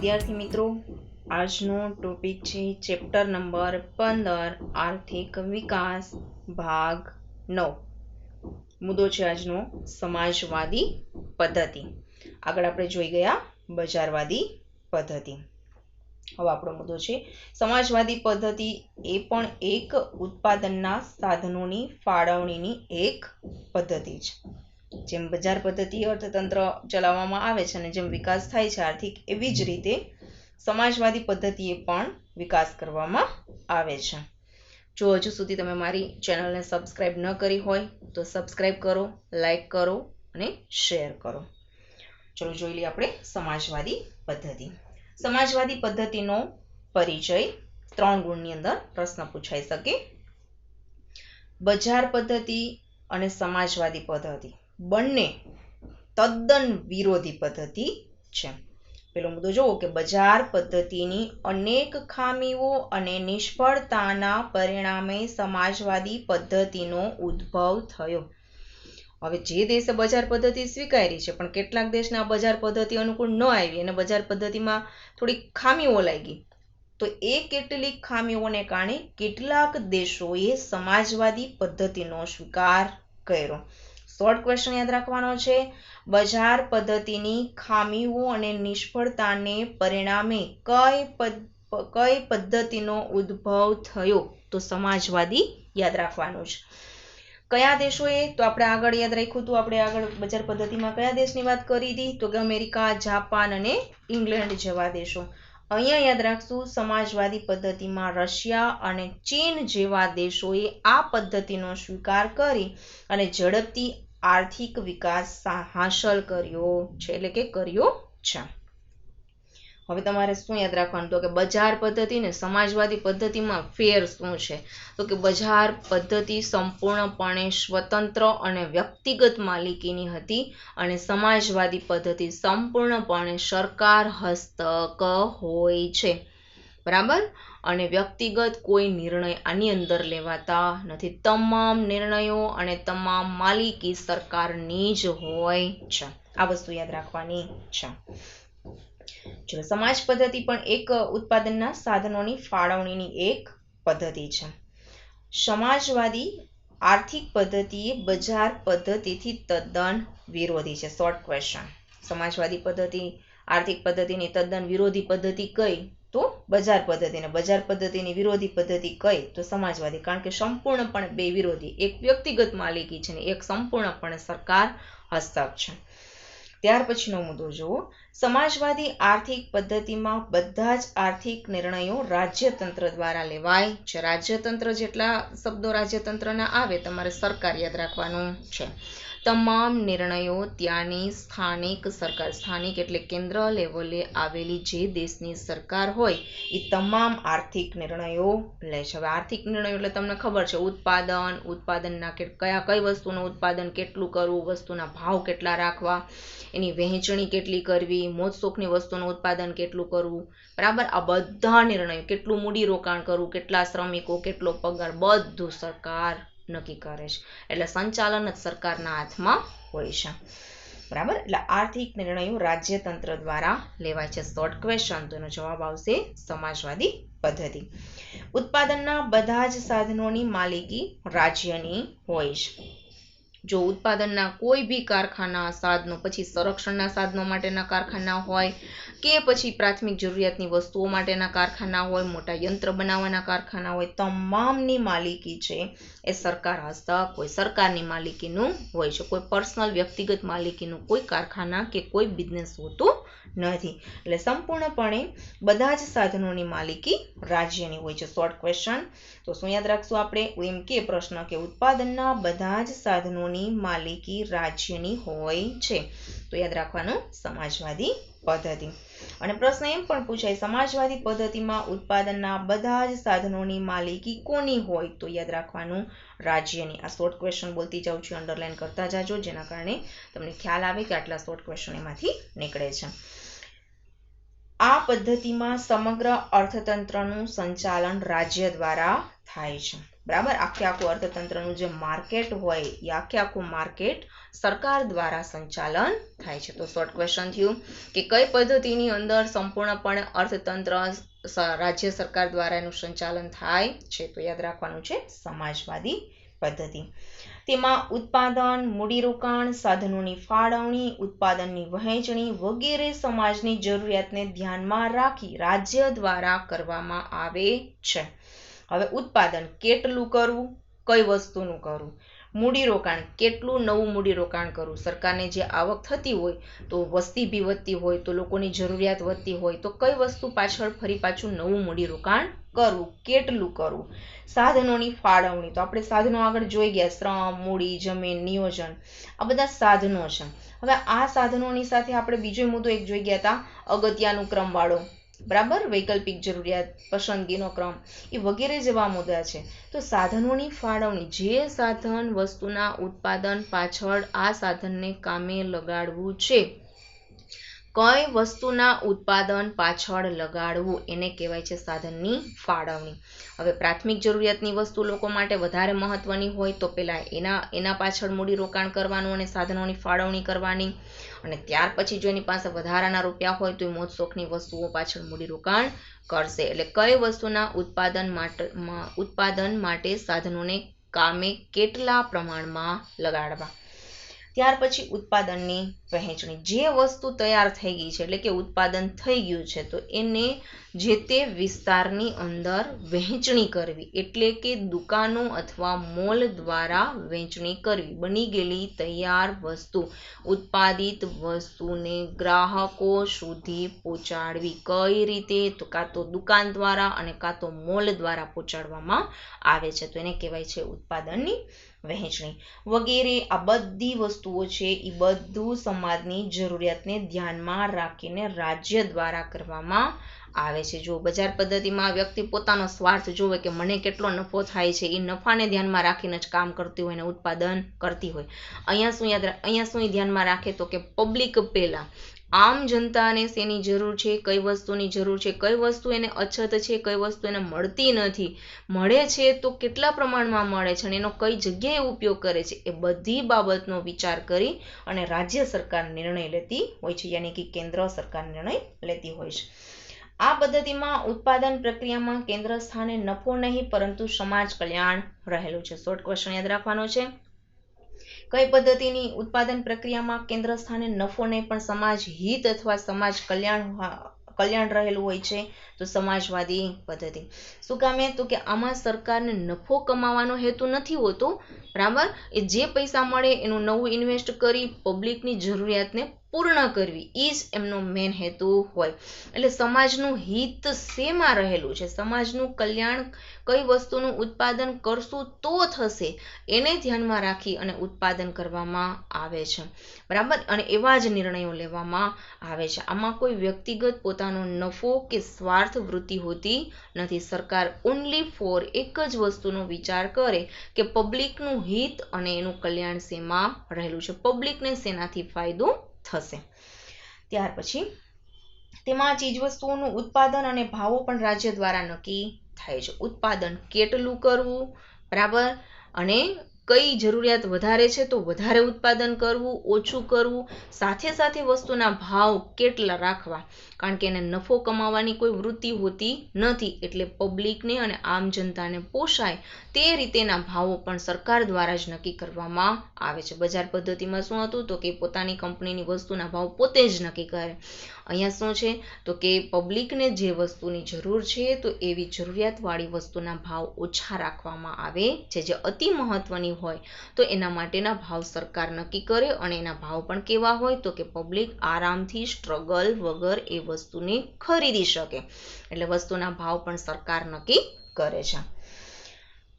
વિદ્યાર્થી મિત્રો, આજનો ટોપિક છે ચેપ્ટર નંબર 15 આર્થિક વિકાસ ભાગ 9. મુદ્દો છે આજનો સમાજવાદી પદ્ધતિ. આગળ આપણે જોઈ ગયા બજારવાદી પદ્ધતિ. હવે આપણો મુદ્દો છે સમાજવાદી પદ્ધતિ. એ પણ એક ઉત્પાદનના સાધનોની ફાળવણીની એક પદ્ધતિ છે. જેમ બજાર પદ્ધતિ અર્થતંત્ર ચલાવવામાં આવે છે અને જેમ વિકાસ થાય છે આર્થિક, એવી જ રીતે સમાજવાદી પદ્ધતિએ પણ વિકાસ કરવામાં આવે છે. જો હજુ સુધી તમે મારી ચેનલને સબસ્ક્રાઇબ ન કરી હોય તો સબસ્ક્રાઇબ કરો, લાઈક કરો અને શેર કરો. ચલો જોઈ લઈએ આપણે સમાજવાદી પદ્ધતિ. સમાજવાદી પદ્ધતિનો પરિચય 3 ગુણની અંદર પ્રશ્ન પૂછાઈ શકે. બજાર પદ્ધતિ અને સમાજવાદી પદ્ધતિ બંને તદ્દન વિરોધી પદ્ધતિ છે. પેલો મુદ્દો જોવો કે બજાર પદ્ધતિની અનેક ખામીઓ અને નિષ્ફળતાના પરિણામે સમાજવાદી પદ્ધતિનો ઉદ્ભવ થયો. હવે જે દેશે બજાર પદ્ધતિ સ્વીકારી છે પણ કેટલાક દેશના બજાર પદ્ધતિ અનુકૂળ ન આવી અને બજાર પદ્ધતિમાં થોડી ખામીઓ લાગી, તો એ કેટલીક ખામીઓને કારણે કેટલાક દેશોએ સમાજવાદી પદ્ધતિનો સ્વીકાર કર્યો. શોર્ટ ક્વેશ્ચન યાદ રાખવાનો છે. બજાર પદ્ધતિની ખામીઓ અને નિષ્ફળતાને પરિણામે કઈ પદ્ધતિનો ઉદ્ભવ થયો? તો સમાજવાદી યાદ રાખવાનું છે. કયા દેશોએ? તો આપણે આગળ યાદ રાખ્યું હતું. આપણે આગળ બજાર પદ્ધતિમાં કયા દેશની વાત કરી હતી? તો કે અમેરિકા, જાપાન અને ઇંગ્લેન્ડ જેવા દેશો. અહીંયા યાદ રાખશું સમાજવાદી પદ્ધતિમાં રશિયા અને ચીન જેવા દેશોએ આ પદ્ધતિનો સ્વીકાર કરી અને ઝડપથી આર્થિક વિકાસ હાંસલ કર્યો છે, એટલે કે કર્યો છે. હવે તમારે શું યાદ રાખવાનું? તો કે બજાર પદ્ધતિ ને સમાજવાદી પદ્ધતિમાં ફેર શું છે? તો કે બજાર પદ્ધતિ સંપૂર્ણપણે સ્વતંત્ર અને વ્યક્તિગત માલિકીની હતી અને સમાજવાદી પદ્ધતિ સંપૂર્ણપણે સરકાર હસ્તક હોય છે. બરાબર? અને વ્યક્તિગત કોઈ નિર્ણય આની અંદર લેવાતા નથી. તમામ નિર્ણયો અને તમામ માલિકી સરકારની જ હોય છે. આ વસ્તુ યાદ રાખવાની છે. ચલો, સમાજ પદ્ધતિ પણ એક ઉત્પાદનના સાધનોની ફાળવણીની એક પદ્ધતિ છે. સમાજવાદી આર્થિક પદ્ધતિ એ બજાર પદ્ધતિથી તદ્દન વિરોધી છે. Short question. સમાજવાદી પદ્ધતિ આર્થિક પદ્ધતિની તદ્દન વિરોધી પદ્ધતિ કઈ? તો બજાર પદ્ધતિ. ને બજાર પદ્ધતિની વિરોધી પદ્ધતિ કઈ? તો સમાજવાદી. કારણ કે સંપૂર્ણપણે બે વિરોધી, એક વ્યક્તિગત માલિકી છે ને એક સંપૂર્ણપણે સરકાર હસ્તક છે. ત્યાર પછીનો મુદ્દો જુઓ. સમાજવાદી આર્થિક પદ્ધતિમાં બધા જ આર્થિક નિર્ણયો રાજ્યતંત્ર દ્વારા લેવાય છે. રાજ્યતંત્ર જેટલા શબ્દો રાજ્યતંત્રના આવે તમારે સરકાર યાદ રાખવાનું છે. તમામ નિર્ણયો ત્યાંની સ્થાનિક સરકાર, સ્થાનિક એટલે કેન્દ્ર લેવલે આવેલી જે દેશની સરકાર હોય એ તમામ આર્થિક નિર્ણયો લે છે. હવે આર્થિક નિર્ણયો એટલે તમને ખબર છે ઉત્પાદનના કઈ વસ્તુનું ઉત્પાદન કેટલું કરવું, વસ્તુના ભાવ કેટલા રાખવા, એની વહેંચણી કેટલી કરવી, મોજશોખની વસ્તુનું ઉત્પાદન કેટલું કરવું. બરાબર? આ બધા નિર્ણયો, કેટલું મૂડીરોકાણ કરવું, કેટલા શ્રમિકો, કેટલો પગાર, બધું સરકાર નક્કી કરે છે. એટલે સંચાલન જ સરકારના હાથમાં હોય છે. બરાબર? એટલે આર્થિક નિર્ણયો રાજ્યતંત્ર દ્વારા લેવાય છે. Short question. તો એનો જવાબ આવશે સમાજવાદી પદ્ધતિ. ઉત્પાદનના બધા જ સાધનોની માલિકી રાજ્યની હોય છે. જો ઉત્પાદનના કોઈ બી કારખાના, સાધનો, પછી સંરક્ષણના સાધનો માટેના કારખાના હોય કે પછી પ્રાથમિક જરૂરિયાતની વસ્તુઓ માટેના કારખાના હોય, મોટા યંત્ર બનાવવાના કારખાના હોય, તમામની માલિકી છે એ સરકાર હસ્તક હોય, સરકારની માલિકીનું હોય છે. કોઈ પર્સનલ વ્યક્તિગત માલિકીનું કોઈ કારખાના કે કોઈ બિઝનેસ હોતું નથી. એટલે સંપૂર્ણપણે બધા જ સાધનોની માલિકી રાજ્યની હોય છે. Short question. તો શું યાદ રાખશું આપણે? એમ કે પ્રશ્ન કે ઉત્પાદનના બધા જ સાધનોની માલિકી રાજ્યની હોય છે. તો યાદ રાખવાનું સમાજવાદી પદ્ધતિ. અને પ્રશ્ન એમ પણ પૂછાય સમાજવાદી પદ્ધતિમાં ઉત્પાદનના બધા જ સાધનોની માલિકી કોની હોય? તો યાદ રાખવાનું રાજ્યની. આ શોર્ટ ક્વેશ્ચન બોલતી જાઉં છું, અંડરલાઈન કરતા જાજો, જેના કારણે તમને ખ્યાલ આવે કે આટલા શોર્ટ ક્વેશ્ચન એમાંથી નીકળે છે. આ પદ્ધતિમાં સમગ્ર અર્થતંત્રનું સંચાલન રાજ્ય દ્વારા થાય છે. બરાબર, આખું અર્થતંત્રનું જે માર્કેટ હોય એ આખું માર્કેટ સરકાર દ્વારા સંચાલન થાય છે. તો શોર્ટ ક્વેશ્ચન થયું કે કઈ પદ્ધતિની અંદર સંપૂર્ણપણે અર્થતંત્ર રાજ્ય સરકાર દ્વારા એનું સંચાલન થાય છે? તો યાદ રાખવાનું છે સમાજવાદી પદ્ધતિ. તેમાં ઉત્પાદન, મૂડીરોકાણ, સાધનોની ફાળવણી, ઉત્પાદનની વહેંચણી વગેરે સમાજની જરૂરિયાતને ધ્યાનમાં રાખી રાજ્ય દ્વારા કરવામાં આવે છે. હવે ઉત્પાદન કેટલું કરવું, કઈ વસ્તુનું કરવું, મૂડીરોકાણ કેટલું નવું મૂડીરોકાણ કરવું, સરકારને જે આવક થતી હોય તો વસ્તી બી વધતી હોય તો લોકોની જરૂરિયાત વધતી હોય તો કઈ વસ્તુ પાછળ ફરી પાછું નવું મૂડીરોકાણ કરવું, કેટલું કરવું, સાધનોની ફાળવણી, તો આપણે સાધનો આગળ જોઈ ગયા, શ્રમ, મૂડી, જમીન, નિયોજન, આ બધા સાધનો છે. હવે આ સાધનોની સાથે આપણે બીજો મુદ્દો એક જોઈ ગયા હતા, અગત્યાનું ક્રમવાળો, બરાબર, વૈકલ્પિક જરૂરિયાત, પસંદગીનો ક્રમ, એ વગેરે જેવા મુદ્દા છે. તો સાધનોની ફાળવણી, જે સાધન વસ્તુના ઉત્પાદન પાછળ આ સાધનને કામે લગાડવું છે, કઈ વસ્તુના ઉત્પાદન પાછળ લગાડવું એને કહેવાય છે સાધનની ફાળવણી. હવે પ્રાથમિક જરૂરિયાતની વસ્તુ લોકો માટે વધારે મહત્વની હોય તો પેલા એના પાછળ મૂડીરોકાણ કરવાનું અને સાધનોની ફાળવણી કરવાની, અને ત્યાર પછી જો એની પાસે વધારાના રૂપિયા હોય તો એ મોજ શોખની વસ્તુઓ પાછળ મૂડીરોકાણ કરશે. એટલે કઈ વસ્તુના ઉત્પાદન માટે સાધનોને કામે કેટલા પ્રમાણમાં લગાડવા. ત્યાર પછી ઉત્પાદનની વહેંચણી, જે વસ્તુ તૈયાર થઈ ગઈ છે એટલે કે ઉત્પાદન થઈ ગયું છે તો એને જે તે વિસ્તારની અંદર વહેંચણી કરવી, એટલે કે દુકાનો અથવા મોલ દ્વારા વહેંચણી કરવી. બની ગયેલી તૈયાર વસ્તુ, ઉત્પાદિત વસ્તુને ગ્રાહકો સુધી પહોંચાડવી. કઈ રીતે? તો કાં તો દુકાન દ્વારા અને કાં તો મોલ દ્વારા પહોંચાડવામાં આવે છે, તો એને કહેવાય છે ઉત્પાદનની વહેંચણી વગેરે. આ બધી વસ્તુઓ છે એ બધું સમાજની જરૂરિયાતને ધ્યાનમાં રાખીને રાજ્ય દ્વારા કરવામાં આવે છે. જો બજાર પદ્ધતિમાં વ્યક્તિ પોતાનો સ્વાર્થ જોવે કે મને કેટલો નફો થાય છે, એ નફાને ધ્યાનમાં રાખીને જ કામ કરતી હોય અને ઉત્પાદન કરતી હોય. અહીંયા શું ધ્યાનમાં રાખે તો કે પબ્લિક પહેલા, આમ જનતાને શેની જરૂર છે, કઈ વસ્તુની જરૂર છે, કઈ વસ્તુ એને અછત છે, કઈ વસ્તુ એને મળતી નથી, મળે છે તો કેટલા પ્રમાણમાં મળે છે અને એનો કઈ જગ્યાએ ઉપયોગ કરે છે, એ બધી બાબતનો વિચાર કરી અને રાજ્ય સરકાર નિર્ણય લેતી હોય છે, યાની કે કેન્દ્ર સરકાર નિર્ણય લેતી હોય છે. આ પદ્ધતિમાં ઉત્પાદન પ્રક્રિયામાં કેન્દ્ર સ્થાને નફો નહીં પરંતુ સમાજ કલ્યાણ રહેલું છે. શોર્ટ ક્વેશ્ચન યાદ રાખવાનો છે. કઈ પદ્ધતિની ઉત્પાદન પ્રક્રિયામાં કેન્દ્ર સ્થાને નફો નહીં પણ સમાજ હિત અથવા સમાજ કલ્યાણ રહેલું હોય છે? તો સમાજવાદી પદ્ધતિ. શું કામે? તો કે આમાં સરકારને નફો કમાવાનો હેતુ નથી હોતો, બરાબર, એ જે પૈસા મળે એનું નવું ઇન્વેસ્ટ કરી પબ્લિકની જરૂરિયાતને પૂર્ણ કરવી, એ જ એમનો મેન હેતુ હોય. એટલે સમાજનું હિત શેમાં રહેલું છે, સમાજનું કલ્યાણ કઈ વસ્તુનું ઉત્પાદન કરશું તો થશે એને ધ્યાનમાં રાખી અને ઉત્પાદન કરવામાં આવે છે, બરાબર, અને એવા જ નિર્ણયો લેવામાં આવે છે. આમાં કોઈ વ્યક્તિગત પોતાનો નફો કે સ્વાર્થ વૃત્તિ હોતી નથી. સરકાર ઓનલી ફોર એક જ વસ્તુનો વિચાર કરે કે પબ્લિકનું હિત અને એનું કલ્યાણ શેમાં રહેલું છે, પબ્લિકને શેનાથી ફાયદો થશે. ત્યાર પછી તેમાં ચીજવસ્તુઓનું ઉત્પાદન અને ભાવો પણ રાજ્ય દ્વારા નક્કી થાય છે. ઉત્પાદન કેટલું કરવું, બરાબર, અને કઈ જરૂરિયાત વધારે છે તો વધારે ઉત્પાદન કરવું, ઓછું કરવું, સાથે સાથે વસ્તુના ભાવ કેટલા રાખવા, કારણ કે એને નફો કમાવાની કોઈ વૃત્તિ હોતી નથી, એટલે પબ્લિકને અને આમ જનતાને પોષાય તે રીતેના ભાવો પણ સરકાર દ્વારા જ નક્કી કરવામાં આવે છે. બજાર પદ્ધતિમાં શું હતું તો કે પોતાની કંપનીની વસ્તુના ભાવ પોતે જ નક્કી કરે. અહીંયા શું છે તો કે પબ્લિકને જે વસ્તુની જરૂર છે તો એવી જરૂરિયાતવાળી વસ્તુના ભાવ ઓછા રાખવામાં આવે છે, જે અતિ મહત્વની હોય તો એના માટેના ભાવ સરકાર નક્કી કરે, અને એના ભાવ પણ કેવા હોય તો કે પબ્લિક આરામથી સ્ટ્રગલ વગર એ વસ્તુને ખરીદી શકે, એટલે વસ્તુના ભાવ પણ સરકાર નક્કી કરે છે.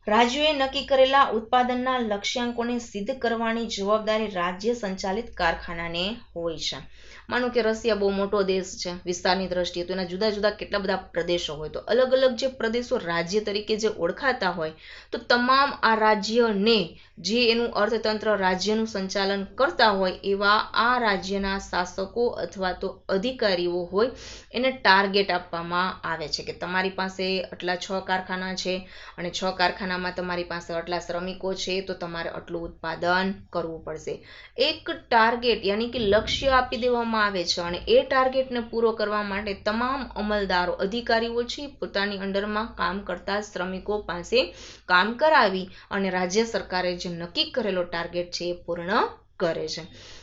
રાજ્યોએ નક્કી કરેલા ઉત્પાદનના લક્ષ્યાંકોને સિદ્ધ કરવાની જવાબદારી રાજ્ય સંચાલિત કારખાનાને હોય છે. માનો કે રશિયા બહુ મોટો દેશ છે વિસ્તારની દ્રષ્ટિએ, તો એના જુદા જુદા કેટલા બધા પ્રદેશો હોય, તો અલગ અલગ જે પ્રદેશો રાજ્ય તરીકે જે ઓળખાતા હોય, તો તમામ આ રાજ્યને જે એનું અર્થતંત્ર રાજ્યનું સંચાલન કરતા હોય એવા આ રાજ્યના શાસકો અથવા તો અધિકારીઓ હોય એને ટાર્ગેટ આપવામાં આવે છે કે તમારી પાસે આટલા 6 કારખાના છે અને 6 કારખાનામાં તમારી પાસે આટલા શ્રમિકો છે, તો તમારે આટલું ઉત્પાદન કરવું પડશે. એક ટાર્ગેટ યાની કે લક્ષ્ય આપી દેવામાં આવે છે અને એ ટાર્ગેટને પૂરો કરવા માટે તમામ અમલદારો અધિકારીઓ છે પોતાની અંડરમાં કામ કરતા શ્રમિકો પાસે કામ કરાવી અને રાજ્ય સરકારે જે નક્કી કરેલો ટાર્ગેટ છે એ પૂર્ણ કરે છે.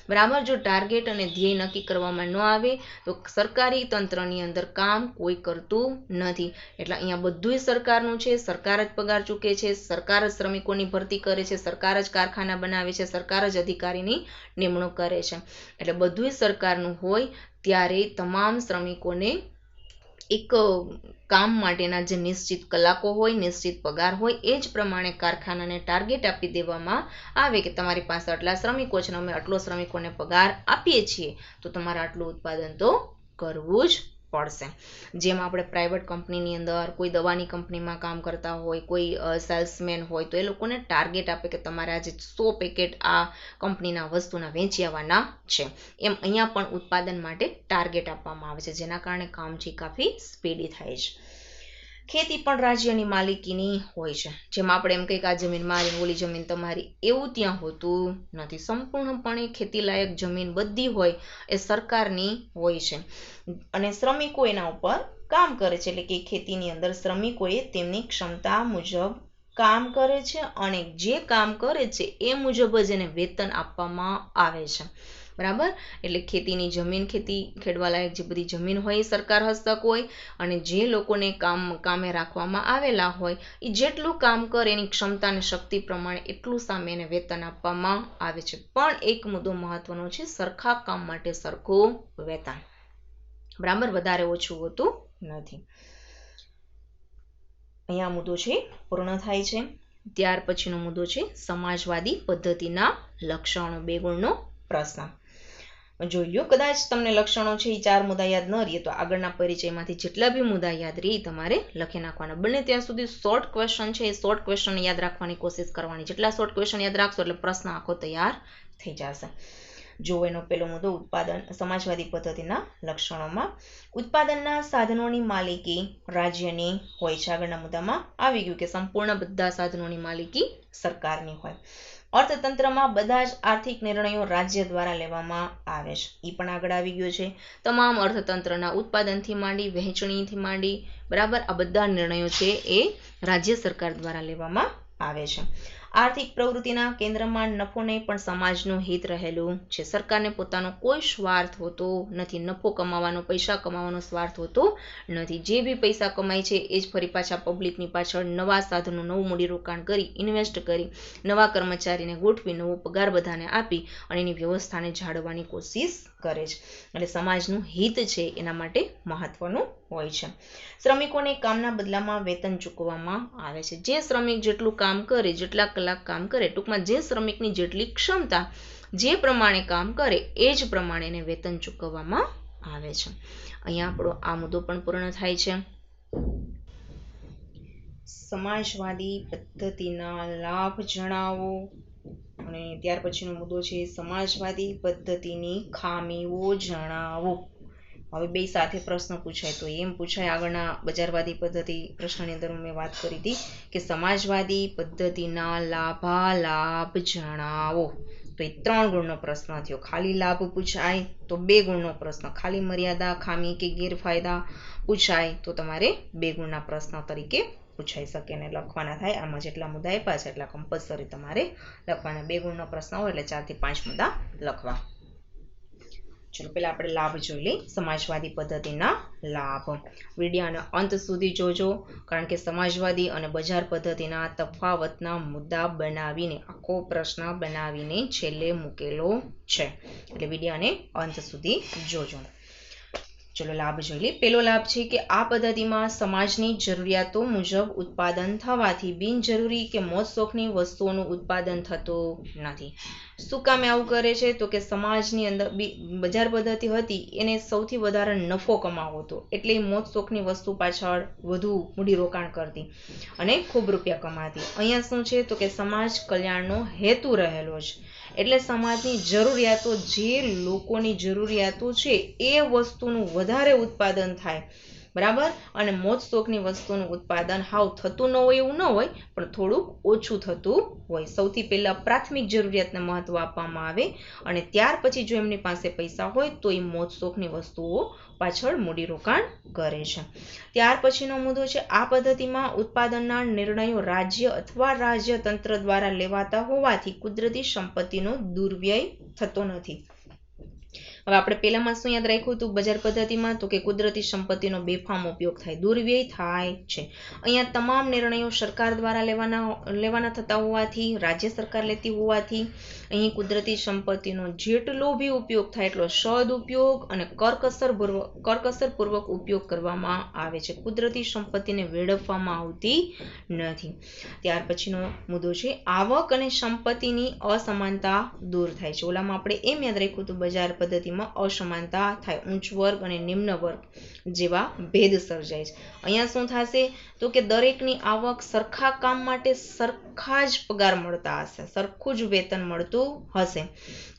બરાબર. જો ટાર્ગેટ અને ધ્યેય નક્કી કરવામાં ન આવે તો સરકારી તંત્રની અંદર કામ કોઈ કરતું નથી. એટલે અહીંયા બધું સરકારનું છે, સરકાર જ પગાર ચૂકે છે, સરકાર જ શ્રમિકોની ભરતી કરે છે, સરકાર જ કારખાના બનાવે છે, સરકાર જ અધિકારીની નિમણૂક કરે છે. એટલે બધું સરકારનું હોય ત્યારે તમામ શ્રમિકોને એક કામ માટેના જે નિશ્ચિત કલાકો હોય, નિશ્ચિત પગાર હોય, એ જ પ્રમાણે કારખાનાને ટાર્ગેટ આપી દેવામાં આવે કે તમારી પાસે આટલા શ્રમિકો છે અને અમે આટલો શ્રમિકોને પગાર આપીએ છીએ, તો તમારે આટલું ઉત્પાદન તો કરવું જ પડશે. જેમ આપણે પ્રાઇવેટ કંપનીની અંદર કોઈ દવાની કંપનીમાં કામ કરતા હોય, કોઈ સેલ્સમેન હોય, તો એ લોકોને ટાર્ગેટ આપે કે તમારે આજે 100 પેકેટ આ કંપનીના વસ્તુના વેચી આવવાના છે. એમ અહીંયા પણ ઉત્પાદન માટે ટાર્ગેટ આપવામાં આવે છે, જેના કારણે કામ છે કાફી સ્પીડી થાય છે. ખેતી પણ રાજ્યની માલિકીની હોય છે. જેમ આપણે એમ કહીએ કે આ જમીન મારી, ઓલી જમીન તમારી, એવું ત્યાં હોતું નથી. સંપૂર્ણપણે ખેતીલાયક જમીન બધી હોય એ સરકારની હોય છે અને શ્રમિકો એના ઉપર કામ કરે છે. એટલે કે ખેતીની અંદર શ્રમિકોએ તેમની ક્ષમતા મુજબ કામ કરે છે અને જે કામ કરે છે એ મુજબ જ એને વેતન આપવામાં આવે છે. બરાબર. એટલે ખેતીની જમીન, ખેતી ખેડવા લાયક જે બધી જમીન હોય એ સરકાર હસ્તક હોય અને જે લોકોને કામે રાખવામાં આવેલા હોય એ જેટલું કામ કરે એની ક્ષમતા અને શક્તિ પ્રમાણે એટલું સામે એને વેતન આપવામાં આવે છે. પણ એક મુદ્દો મહત્વનો છે, સરખા કામ માટે સરખું વેતન. બરાબર. વધારે ઓછું હોતું નથી. અહીંયા મુદ્દો છે પૂર્ણ થાય છે. ત્યાર પછીનો મુદ્દો છે સમાજવાદી પદ્ધતિના લક્ષણો. 2 ગુણનો પ્રશ્ન જોઈ લો. કદાચ તમને લક્ષણો છે એ 4 મુદ્દા યાદ ન રહે તો આગળના પરિચયમાંથી જેટલા બી મુદ્દા યાદ રહે તમારે લખી નાખવાના. બને ત્યાં સુધી શોર્ટ ક્વેશ્ચન છે એ શોર્ટ ક્વેશ્ચન યાદ રાખવાની કોશિશ કરવાની. જેટલા શોર્ટ ક્વેશ્ચન યાદ રાખશો એટલે પ્રશ્ન આખો તૈયાર થઈ જશે. જો એનો પહેલો મુદ્દો ઉત્પાદન સમાજવાદી પદ્ધતિના લક્ષણોમાં ઉત્પાદનના સાધનોની માલિકી રાજ્યની હોય છે. આગળના મુદ્દામાં આવી ગયું કે સંપૂર્ણ બધા સાધનોની માલિકી સરકારની હોય. અર્થતંત્રમાં બધા જ આર્થિક નિર્ણયો રાજ્ય દ્વારા લેવામાં આવે છે. એ પણ આગળ આવી ગયો છે. તમામ અર્થતંત્રના ઉત્પાદનથી માંડી, વહેંચણીથી માંડી, બરાબર, આ બધા નિર્ણયો છે એ રાજ્ય સરકાર દ્વારા લેવામાં આવે છે. આર્થિક પ્રવૃત્તિના કેન્દ્રમાં નફો નહીં પણ સમાજનું હિત રહેલું છે. સરકારને પોતાનો કોઈ સ્વાર્થ હોતો નથી. નફો કમાવાનો, પૈસા કમાવાનો સ્વાર્થ હોતો નથી. જે બી પૈસા કમાય છે એ જ ફરી પાછા પબ્લિકની પાછળ નવા સાધનો, નવું મૂડીરોકાણ કરી, ઇન્વેસ્ટ કરી, નવા કર્મચારીને ગોઠવી, નવો પગાર બધાને આપી અને એની વ્યવસ્થાને જાળવવાની કોશિશ કરે છે. એટલે સમાજનું હિત છે એના માટે મહત્વનું હોય છે. શ્રમિકોને કામના બદલામાં વેતન ચૂકવવામાં આવે છે. જે શ્રમિક જેટલું કામ કરે, જેટલા કલાક કામ કરે, ટૂંકમાં જે શ્રમિકની જેટલી ક્ષમતા, જે પ્રમાણે કામ કરે એ જ પ્રમાણે એને વેતન ચૂકવવામાં આવે છે. અહીંયા આપણો આ મુદ્દો પણ પૂર્ણ થાય છે. સમાજવાદી પદ્ધતિના લાભ જણાવો. અને ત્યાર પછીનો મુદ્દો છે સમાજવાદી પદ્ધતિની ખામીઓ જણાવો. હવે બે સાથે પ્રશ્ન પૂછાય તો એમ પૂછાય, આગળના બજારવાદી પદ્ધતિ પ્રશ્નની અંદર મેં વાત કરી હતી કે સમાજવાદી પદ્ધતિના લાભાલાભ જણાવો. તો એ 3 ગુણનો પ્રશ્ન થયો. ખાલી લાભ પૂછાય તો 2 ગુણનો પ્રશ્ન. ખાલી મર્યાદા, ખામી કે ગેરફાયદા પૂછાય તો તમારે 2 ગુણના પ્રશ્ન તરીકે પૂછાઈ શકે અને લખવાના થાય. આમાં જેટલા મુદ્દા આપ્યા છે એટલા કમ્પલસરી તમારે લખવાના. 2 ગુણનો પ્રશ્ન હોય એટલે 4 થી 5 મુદ્દા લખવા. ચલો પહેલા આપણે લાભ જોઈ લઈએ. સમાજવાદી પદ્ધતિના લાભ. વિડીયોના અંત સુધી જોજો, કારણ કે સમાજવાદી અને બજાર પદ્ધતિના તફાવતના મુદ્દા બનાવીને, આખો પ્રશ્ન બનાવીને છેલ્લે મૂકેલો છે. એટલે વિડીયોને અંત સુધી જોજો. ચલો લાભ જોઈ લઈએ. પહેલો લાભ છે કે આ પદ્ધતિમાં સમાજની જરૂરિયાતો મુજબ ઉત્પાદન થવાથી બિનજરૂરી કે મોજ શોખની વસ્તુઓનું ઉત્પાદન થતું નથી. શું કામે આવું કરે છે? તો કે સમાજની અંદર બજાર પદ્ધતિ હતી એને સૌથી વધારે નફો કમાવો હતો, એટલે મોજ શોખની વસ્તુ પાછળ વધુ મૂડીરોકાણ કરતી અને ખૂબ રૂપિયા કમાતી. અહીંયા શું છે? તો કે સમાજ કલ્યાણનો હેતુ રહેલો છે, એટલે સમાજની જરૂરિયાતો, જે લોકોની જરૂરિયાતો છે એ વસ્તુનું વધારે ઉત્પાદન થાય, બરાબર. અને મોજ શોખની વસ્તુનું ઉત્પાદન હાવ થતું ન હોય એવું ન હોય, પણ થોડુંક ઓછું થતું હોય. સૌથી પહેલા પ્રાથમિક જરૂરિયાતને મહત્વ આપવામાં આવે અને ત્યાર પછી જો એમની પાસે પૈસા હોય તો એ મોજ શોખની વસ્તુઓ પાછળ મૂડીરોકાણ કરે છે. ત્યાર પછીનો મુદ્દો છે, આ પદ્ધતિમાં ઉત્પાદનના નિર્ણયો રાજ્ય અથવા રાજ્ય તંત્ર દ્વારા લેવાતા હોવાથી કુદરતી સંપત્તિનો દુર્વ્યય થતો નથી. હવે આપણે પહેલામાં શું યાદ રાખ્યું હતું બજાર પદ્ધતિમાં? તો કે કુદરતી સંપત્તિનો બેફામ ઉપયોગ થાય, દુર્વ્યય થાય છે. અહીંયા તમામ નિર્ણયો સરકાર દ્વારા લેવાના થતા હોવાથી, રાજ્ય સરકાર લેતી હોવાથી અહીં કુદરતી સંપત્તિનો જેટલો બી ઉપયોગ થાય એટલો સદઉપયોગ અને કરકસરપૂર્વક ઉપયોગ કરવામાં આવે છે. કુદરતી સંપત્તિને વેડફવામાં આવતી નથી. ત્યાર પછીનો મુદ્દો છે, આવક અને સંપત્તિની અસમાનતા દૂર થાય છે. ઓલામાં આપણે એમ યાદ રાખ્યું હતું બજાર પદ્ધતિમાં અસમાનતા થાય, ઉચ્ચ વર્ગ અને નિમ્ન વર્ગ જેવા ભેદ સર્જાય છે. અહીંયા શું થશે? તો કે દરેકની આવક સરખા કામ માટે સરખા જ પગાર મળતા હશે, સરખું જ વેતન મળતું હશે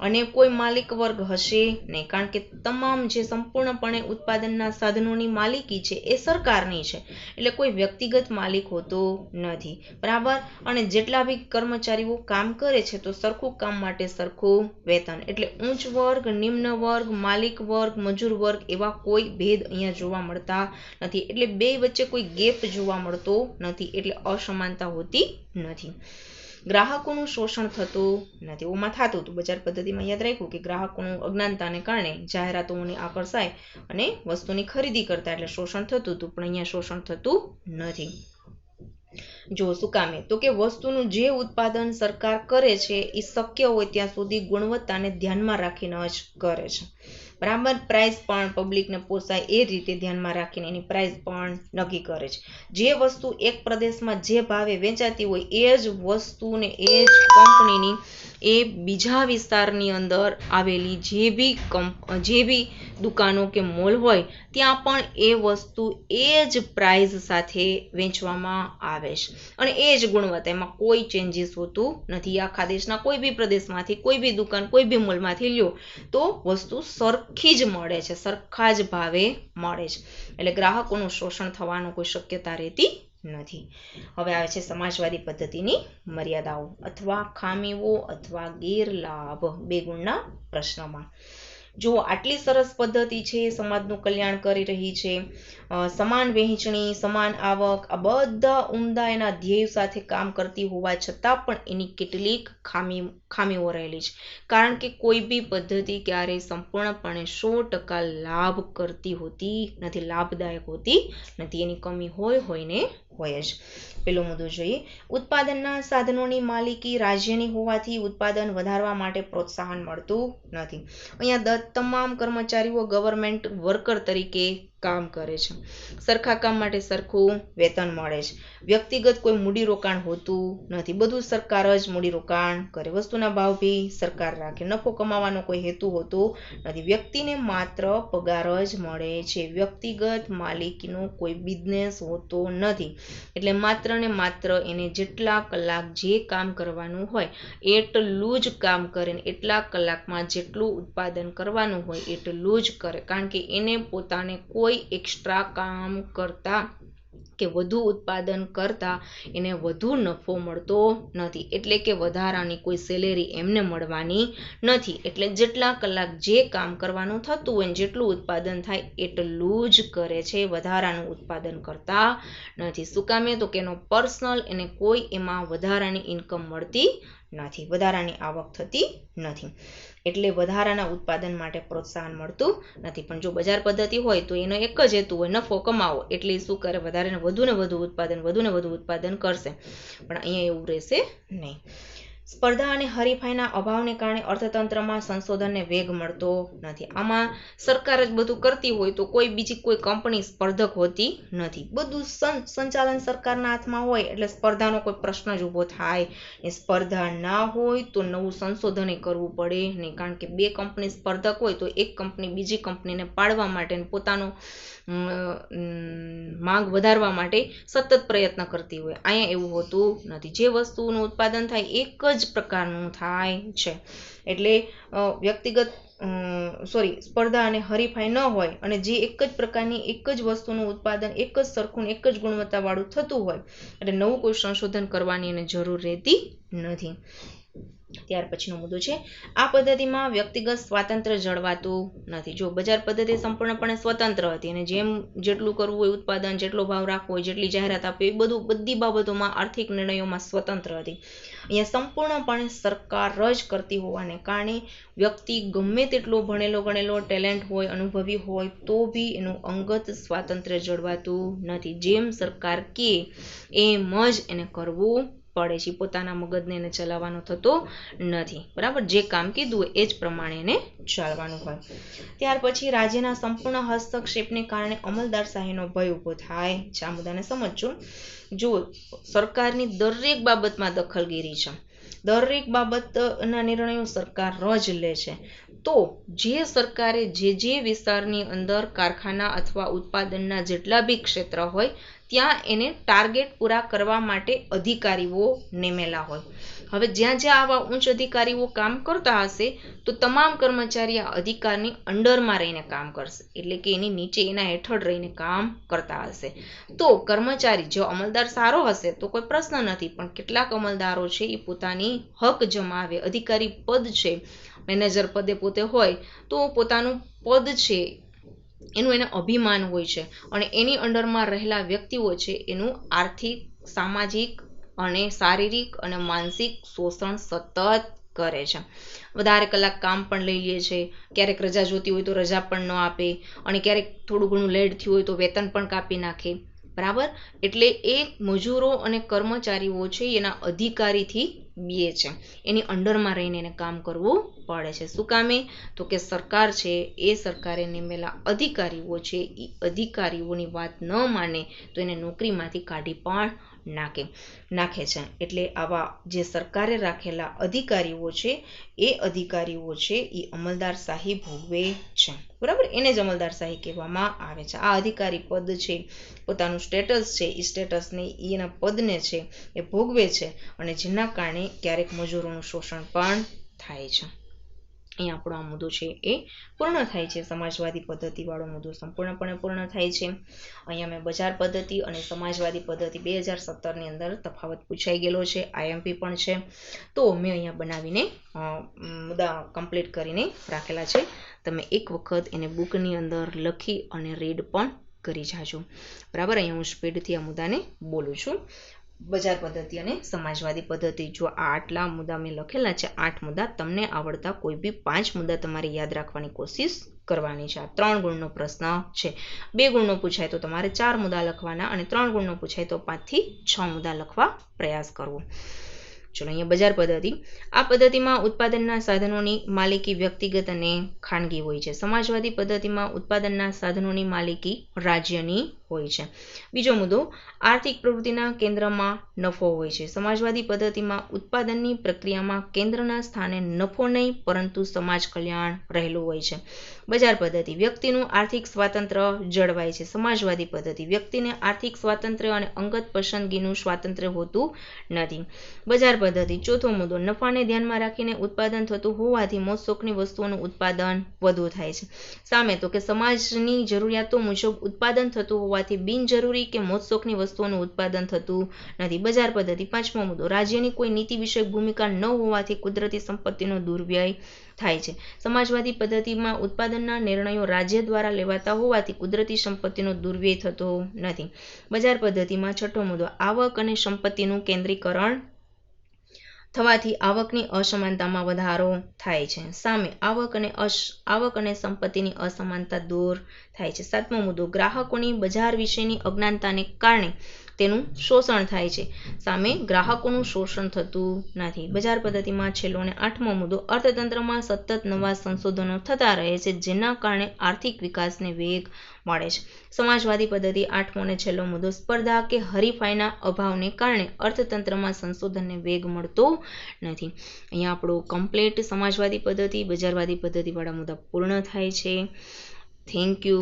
અને કોઈ માલિક વર્ગ હશે નહીં, કારણ કે તમામ જે સંપૂર્ણપણે ઉત્પાદનના સાધનોની માલિકી છે એ સરકારની છે, એટલે કોઈ વ્યક્તિગત માલિક હોતો નથી, બરાબર. અને જેટલા બી કર્મચારીઓ કામ કરે છે તો સરખું કામ માટે સરખું વેતન, એટલે ઉચ્ચ વર્ગ, નિમ્ન વર્ગ, માલિક વર્ગ, મજૂર વર્ગ એવા કોઈ ભેદ અહીંયા જોવા મળતા નથી, એટલે બે વચ્ચે કોઈ ગેપ જોવા મળતો નથી, એટલે અસમાનતા હોતી નથી. ગ્રાહકોનું શોષણ થતું નથી. ઓમાં થતું હતું બજાર પદ્ધતિમાં, યાદ રાખ્યું કે ગ્રાહકોનું અજ્ઞાનતાને કારણે જાહેરાતોની આકર્ષાય અને વસ્તુની ખરીદી કરતા, એટલે શોષણ થતું હતું, પણ અહીંયા શોષણ થતું નથી. જો શું કામે? તો કે વસ્તુનું જે ઉત્પાદન સરકાર કરે છે એ શક્ય હોય ત્યાં સુધી ગુણવત્તાને ધ્યાનમાં રાખીને જ કરે છે, બરાબર. પ્રાઇસ પણ પબ્લિકને પોસાય એ રીતે ધ્યાનમાં રાખીને એની પ્રાઇસ પણ નક્કી કરે છે. જે વસ્તુ એક પ્રદેશમાં જે ભાવે વેચાતી હોય એ જ વસ્તુને એ જ કંપનીની એ બીજા વિસ્તારની અંદર આવેલી જે બી દુકાનો કે મોલ હોય ત્યાં પણ એ વસ્તુ એ જ પ્રાઇસ સાથે વેચવામાં આવે છે અને એ જ ગુણવત્તા, એમાં કોઈ ચેન્જીસ હોતું નથી. આખા દેશના કોઈ બી પ્રદેશમાંથી, કોઈ બી દુકાન, કોઈ બી મોલમાંથી લ્યો તો વસ્તુ સરખી જ મળે છે, સરખા જ ભાવે મળે છે, એટલે ગ્રાહકોનું શોષણ થવાનું કોઈ શક્યતા રહેતી નથી. હવે આવે છે સમાજવાદી પદ્ધતિની મર્યાદાઓ અથવા ખામીઓ અથવા ગેરલાભ 2 ગુણના પ્રશ્નમાં. જો આટલી સરસ પદ્ધતિ છે, સમાજનું કલ્યાણ કરી રહી છે, સમાન વહેંચણી, સમાન આવક, આ બધા ઉમદા એના ધ્યેય સાથે કામ કરતી હોવા છતાં પણ એની કેટલીક ખામીઓ રહેલી છે, કારણ કે કોઈ બી પદ્ધતિ ક્યારેય સંપૂર્ણપણે 100% લાભ કરતી હોતી નથી, લાભદાયક હોતી નથી, એની કમી હોય ને હોય જ. પેલો મુદ્દો જોઈએ, ઉત્પાદનના સાધનોની માલિકી રાજ્યની હોવાથી ઉત્પાદન વધારવા માટે પ્રોત્સાહન મળતું નથી. અહીંયા તમામ કર્મચારીઓ ગવર્મેન્ટ વર્કર તરીકે કામ કરે છે, સરખા કામ માટે સરખું વેતન મળે છે, વ્યક્તિગત કોઈ મૂડીરોકાણ હોતું નથી, બધું સરકાર જ મૂડીરોકાણ કરે, વસ્તુના ભાવ બી સરકાર રાખે, નફો કમાવાનો કોઈ હેતુ હોતો નથી, વ્યક્તિને માત્ર પગાર જ મળે છે, વ્યક્તિગત માલિકીનો કોઈ બિઝનેસ હોતો નથી, એટલે માત્ર ને માત્ર એને જેટલા કલાક જે કામ કરવાનું હોય એટલું જ કામ કરે, એટલા કલાકમાં જેટલું ઉત્પાદન કરવાનું હોય એટલું જ કરે, કારણ કે એને પોતાને કોઈ એક્સ્ટ્રા કામ કરતા કે વધુ ઉત્પાદન કરતા એને વધુ નફો મળતો નથી, એટલે કે વધારાની કોઈ સેલેરી એમને મળવાની નથી, એટલે જેટલા કલાક જે કામ કરવાનું થતું હોય જેટલું ઉત્પાદન થાય એટલું જ કરે છે, વધારાનું ઉત્પાદન કરતા નથી. શું કામે? તો કે એનો પર્સનલ એને કોઈ એમાં વધારાની ઇન્કમ મળતી નથી, વધારાની આવક થતી નથી, એટલે વધારાના ઉત્પાદન માટે પ્રોત્સાહન મળતું નથી. પણ જો બજાર પદ્ધતિ હોય તો એનો એક જ હેતુ હોય નફો કમાવો, એટલે શું કરે? વધુ ને વધુ ઉત્પાદન કરશે, પણ અહીંયા એવું રહેશે નહીં. સ્પર્ધા અને હરીફાઈના અભાવને કારણે અર્થતંત્રમાં સંશોધનને વેગ મળતો નથી. આમાં સરકાર જ બધું કરતી હોય તો કોઈ બીજી કોઈ કંપની સ્પર્ધક હોતી નથી. બધું સંચાલન સરકારના હાથમાં હોય એટલે સ્પર્ધાનો કોઈ પ્રશ્ન જ ઊભો થાય. એ સ્પર્ધા ના હોય તો નવું સંશોધન કરવું પડે નહીં, કારણ કે બે કંપની સ્પર્ધક હોય તો એક કંપની બીજી કંપનીને પાડવા માટે પોતાનો માંગ વધારવા માટે સતત પ્રયત્ન કરતી હોય. અહીંયા એવું હોતું નથી. જે વસ્તુનું ઉત્પાદન થાય એક જ પ્રકારનું થાય છે. એટલે વ્યક્તિગત સ્પર્ધા અને હરીફાઈ ન હોય અને જે એક જ પ્રકારની એક જ વસ્તુનું ઉત્પાદન એક જ સરખું એક જ ગુણવત્તાવાળું થતું હોય એટલે નવું કોઈ સંશોધન કરવાની એને જરૂર રહેતી નથી. ત્યાર પછીનો મુદ્દો છે, આ પદ્ધતિમાં વ્યક્તિગત સ્વાતંત્ર્ય જળવાતું નથી. જો બજાર પદ્ધતિ સંપૂર્ણપણે સ્વતંત્ર હતી અને જેટલું કરવું હોય ઉત્પાદન, જેટલો ભાવ રાખવો હોય, જેટલી જાહેરાત આપવી, બધી બાબતોમાં આર્થિક નિર્ણયોમાં સ્વતંત્ર હતી. અહીંયા સંપૂર્ણપણે સરકાર જ કરતી હોવાને કારણે વ્યક્તિ ગમે તેટલો ભણેલો ગણેલો ટેલેન્ટ હોય, અનુભવી હોય તો બી એનું અંગત સ્વાતંત્ર્ય જળવાતું નથી. જેમ સરકાર કહે એમ જ એને કરવું પડે છે. પોતાના મગજને એને ચલાવવાનો થતો નથી. બરાબર, જે કામ કીધું હોય એ જ પ્રમાણે એને ચાલવાનું હોય. ત્યાર પછી રાજ્યના સંપૂર્ણ હસ્તક્ષેપને કારણે અમલદારશાહીનો ભય ઊભો થાય છે. આ મુદ્દાને સમજજો. જો સરકારની દરેક બાબતમાં દખલગીરી છે, દરેક બાબતના નિર્ણયો સરકાર જ લે છે, તો જે સરકારે જે વિસ્તારની અંદર કારખાના અથવા ઉત્પાદનના જેટલા બી ક્ષેત્ર હોય ત્યાં એને ટાર્ગેટ પૂરા કરવા માટે અધિકારીઓ નેમેલા હોય. હવે જ્યાં જ્યાં આવા ઉચ્ચ અધિકારીઓ કામ કરતા હશે તો તમામ કર્મચારી આ અધિકારની અંડરમાં રહીને કામ કરશે, એટલે કે એની નીચે એના હેઠળ રહીને કામ કરતા હશે. તો કર્મચારી જો અમલદાર સારો હશે તો કોઈ પ્રશ્ન નથી, પણ કેટલાક અમલદારો છે એ પોતાની હક જમાવે, અધિકારી પદ છે, મેનેજર પદે પોતે હોય તો પોતાનું પદ છે એનું એને અભિમાન હોય છે અને એની અંડરમાં રહેલા વ્યક્તિઓ છે એનું આર્થિક, સામાજિક અને શારીરિક અને માનસિક શોષણ સતત કરે છે. વધારે કલાક કામ પણ લઈ લે છે, ક્યારેક રજા જોતી હોય તો રજા પણ ન આપે અને ક્યારેક થોડું ઘણું લેટ થયું હોય તો વેતન પણ કાપી નાખે. બરાબર, એટલે એ મજૂરો અને કર્મચારીઓ છે એના અધિકારીથી બીએ છે, એની અંડરમાં રહીને એને કામ કરવું પડે છે. શું કામે? તો કે સરકાર છે એ સરકારે નિમેલા અધિકારીઓ છે એ અધિકારીઓની વાત ન માને તો એને નોકરીમાંથી કાઢી પણ નાખે છે. એટલે આવા જે સરકારે રાખેલા અધિકારીઓ છે એ અધિકારીઓ છે એ અમલદારશાહી ભોગવે છે. બરાબર, એને જ અમલદારશાહી કહેવામાં આવે છે. આ અધિકારી પદ છે, પોતાનું સ્ટેટસ છે એ સ્ટેટસને એના પદને છે એ ભોગવે છે અને જેના કારણે ક્યારેક મજૂરોનું શોષણ પણ થાય છે. અહીંયા આપણો આ મુદ્દો છે એ પૂર્ણ થાય છે. સમાજવાદી પદ્ધતિવાળો મુદ્દો સંપૂર્ણપણે પૂર્ણ થાય છે. અહીંયા મેં બજાર પદ્ધતિ અને સમાજવાદી પદ્ધતિ 2017ની અંદર તફાવત પૂછાઈ ગયેલો છે, IMP પણ છે, તો મેં અહીંયા બનાવીને મુદ્દા કમ્પ્લીટ કરીને રાખેલા છે. તમે એક વખત એને બુકની અંદર લખી અને રીડ પણ કરી જાજો. બરાબર, અહીંયા હું સ્પીડથી આ મુદ્દાને બોલું છું. બજાર પદ્ધતિ અને સમાજવાદી પદ્ધતિ, જો આ આટલા મુદ્દા મેં લખેલા છે, 8 મુદ્દા, તમને આવડતા કોઈ બી 5 મુદ્દા તમારે યાદ રાખવાની કોશિશ કરવાની છે. આ 3 ગુણનો પ્રશ્ન છે. 2 ગુણનો પૂછાય તો તમારે 4 મુદ્દા લખવાના અને 3 ગુણનો પૂછાય તો 5 થી 6 મુદ્દા લખવા પ્રયાસ કરવો. ચલો, અહીંયા બજાર પદ્ધતિ. આ પદ્ધતિમાં ઉત્પાદનના સાધનોની માલિકી વ્યક્તિગત અને ખાનગી હોય છે. સમાજવાદી પદ્ધતિમાં ઉત્પાદનના સાધનોની માલિકી રાજ્યની હોય છે. બીજો મુદ્દો, આર્થિક પ્રવૃત્તિના કેન્દ્રમાં નફો હોય છે. સમાજવાદી પદ્ધતિમાં ઉત્પાદનની પ્રક્રિયામાં કેન્દ્રના સ્થાને નફો નહીં પરંતુ સમાજ કલ્યાણ રહેલું હોય છે. બજાર પદ્ધતિ, વ્યક્તિનું આર્થિક સ્વાતંત્ર્ય જળવાય છે. સમાજવાદી પદ્ધતિ, વ્યક્તિને આર્થિક સ્વાતંત્ર્ય અને અંગત પસંદગીનું સ્વાતંત્ર્ય હોતું નથી. બજાર પદ્ધતિ, ચોથો મુદ્દો, નફાને ધ્યાનમાં રાખીને ઉત્પાદન થતું હોવાથી મોજશોખની વસ્તુઓનું ઉત્પાદન વધુ થાય છે. સામે તો કે સમાજની જરૂરિયાતો મુજબ ઉત્પાદન થતું હોવાથી બિનજરૂરી કે મોજશોખની વસ્તુઓનું ઉત્પાદન થતું નથી. બજાર પદ્ધતિ, પાંચમો મુદ્દો, રાજ્યની કોઈ નીતિ વિષયક ભૂમિકા ન હોવાથી કુદરતી સંપત્તિનો દુર્વ્યય થાય છે. સમાજવાદી પદ્ધતિમાં ઉત્પાદનના નિર્ણયો રાજ્ય દ્વારા લેવાતા હોવાથી કુદરતી સંપત્તિનો દુર્વ્યય થતો નથી. બજાર પદ્ધતિમાં છઠ્ઠો મુદ્દો, આવક અને સંપત્તિનું કેન્દ્રીકરણ થવાથી આવકની અસમાનતામાં વધારો થાય છે. સામે આવક અને સંપત્તિની અસમાનતા દૂર થાય છે. 7મો મુદ્દો, ગ્રાહકોની બજાર વિશેની અજ્ઞાનતાને કારણે તેનું શોષણ થાય છે. સામે ગ્રાહકોનું શોષણ થતું નથી. બજાર પદ્ધતિમાં છેલ્લો અને 8મો મુદ્દો, અર્થતંત્રમાં સતત નવા સંશોધનો થતા રહે છે, જેના કારણે આર્થિક વિકાસને વેગ મળે છે. સમાજવાદી પદ્ધતિ 8મો અને છેલ્લો મુદ્દો, સ્પર્ધા કે હરીફાઈના અભાવને કારણે અર્થતંત્રમાં સંશોધનને વેગ મળતો નથી. અહીંયા આપણો કમ્પ્લીટ સમાજવાદી પદ્ધતિ, બજારવાદી પદ્ધતિવાળા મુદ્દા પૂર્ણ થાય છે. Thank you.